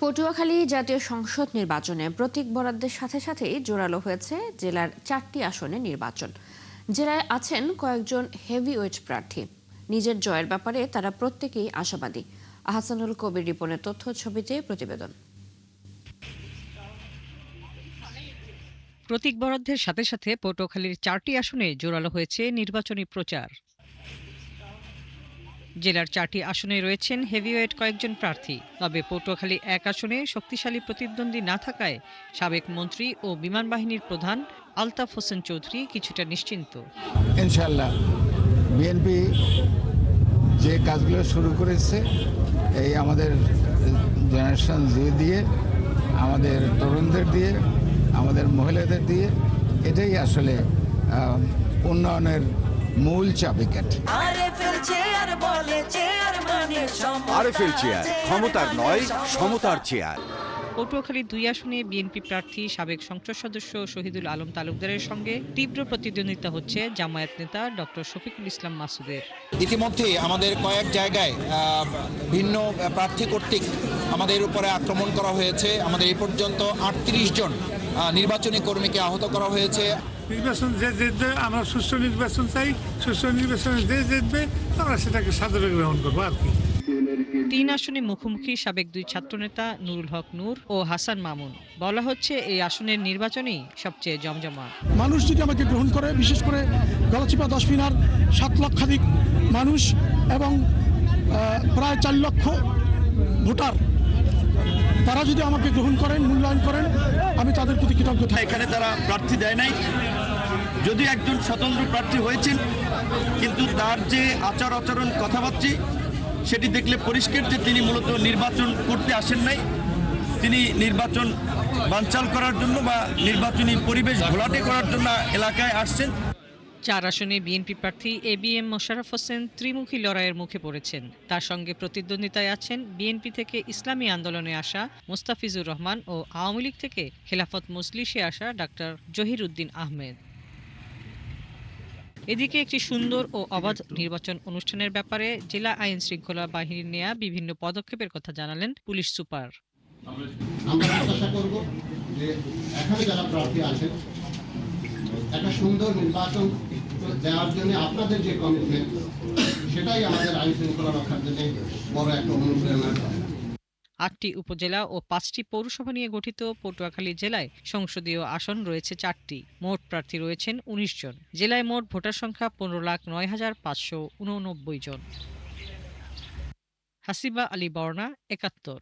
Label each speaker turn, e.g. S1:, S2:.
S1: পটুয়াখালী জাতীয় সংসদ নির্বাচনে প্রতীক বরাদ্দের সাথে সাথেই জোরালো হয়েছে জেলার 4টি আসনে নির্বাচন। জেলায় আছেন কয়েকজন হেভিওয়েট প্রার্থী। নিজের জয়ের ব্যাপারে তারা প্রত্যেকেই আশাবাদী। আহসানুল কবির রিপনের তথ্য ছবিতে প্রতিবেদন।
S2: প্রতীক বরাদ্দের সাথে সাথে পটুয়াখালীর 4টি আসনে জোরালো হয়েছে নির্বাচনী প্রচার। জেলার 4টি আসনে রয়েছেন হেভিওয়েট কয়েকজন প্রার্থী। তবে পটুয়াখালী 1 আসনে শক্তিশালী প্রতিদ্বন্দ্বী না থাকায় সাবেক মন্ত্রী ও বিমান বাহিনীর প্রধান আলতাফ হোসেন চৌধুরী কিছুটা নিশ্চিন্ত।
S3: ইনশাআল্লাহ বিএনপি যে কাজগুলো শুরু করেছে, এই আমাদের জেনারেশন দিয়ে, আমাদের তরুণদের দিয়ে, আমাদের মহিলাদের দিয়ে, এটাই আসলে উন্নয়নের মূল চাবিকাঠি।
S4: আরএফএল চেয়ার, ক্ষমতার নয় সমতার চেয়ার।
S2: পটুয়াখালী 2 আসনে বিএনপি প্রার্থী সাবেক সংসদ সদস্য শহীদুল আলম তালুকদারের সঙ্গে তীব্র প্রতিদ্বন্দ্বিতা হচ্ছে জামায়াত নেতা ডক্টর শফিকুল ইসলাম মাসুদের।
S5: ইতিমধ্যে আমাদের কয়েক জায়গায় ভিন্ন প্রার্থী কর্তৃক আমাদের উপরে আক্রমণ করা হয়েছে। আমাদের এই পর্যন্ত 38 জন নির্বাচনী কর্মীকে আহত করা হয়েছে।
S6: নির্বাচন যে জিতবে, আমরা সুষ্ঠু নির্বাচন চাই। সুষ্ঠু নির্বাচনে যে জিতবে আমরা সেটাকে সাদরে গ্রহণ করবো আর কি।
S2: 3 আসনে মুখোমুখি সাবেক 2 ছাত্রনেতা নুরুল হক নূর ও হাসান মামুন। বলা হচ্ছে এই আসনের নির্বাচনই সবচেয়ে জমজমাট।
S7: মানুষ যদি আমাকে গ্রহণ করে, বিশেষ করে গলাচিপা 10 মিনার 7 লক্ষাধিক মানুষ এবং প্রায় 4 লক্ষ ভোটার, তারা যদি আমাকে গ্রহণ করেন, মূল্যায়ন করেন, আমি তাদের প্রতি কৃতজ্ঞ থাকি।
S8: এখানে তারা প্রার্থী দেয় নাই, যদি একজন স্বতন্ত্র প্রার্থী হয়েছেন, কিন্তু তার যে আচরণ কথাবার্তা সেটি দেখলে পরিষ্কার যে তিনি মূলত নির্বাচন করতে আসেন নাই, তিনি নির্বাচন বানচাল করার জন্য বা নির্বাচনী পরিবেশ ঘোলাটে করার জন্য এলাকায় আসছেন।
S2: 4 আসনে বিএনপি প্রার্থী এবিএম মোশাররফ হোসেন ত্রিমুখী লড়াইয়ের মুখে পড়েছেন। তার সঙ্গে প্রতিদ্বন্দ্বিতায় আছেন বিএনপি থেকে ইসলামী আন্দোলনে আসা মোস্তাফিজুর রহমান ও আওয়ামী লীগ থেকে খেলাফত মজলিসে আসা ডাক্তার জহির উদ্দিন আহমেদ। এদিকে একটি সুন্দর ও অবাধ নির্বাচন অনুষ্ঠানের ব্যাপারে জেলা আইন শৃঙ্খলা বাহিনীর নেয়া বিভিন্ন পদক্ষেপের কথা জানালেন পুলিশ সুপার।
S9: আমরা আশা করব যে এখানে যারা প্রার্থী আছেন, একটা সুন্দর নির্বাচন দেওয়ার জন্য আপনাদের যে কমিটমেন্ট, সেটাই আমাদের আইন শৃঙ্খলা রক্ষার জন্য বড় একটা অনুপ্রেরণা।
S2: 8টি উপজেলা ও 5টি পৌরসভা নিয়ে গঠিত পটুয়াখালী জেলায় সংসদীয় আসন রয়েছে 4টি। মোট প্রার্থী রয়েছেন 19 জন। জেলায় মোট ভোটার সংখ্যা 15,09,589 জন। হাসিবা আলী বর্ণা, 71।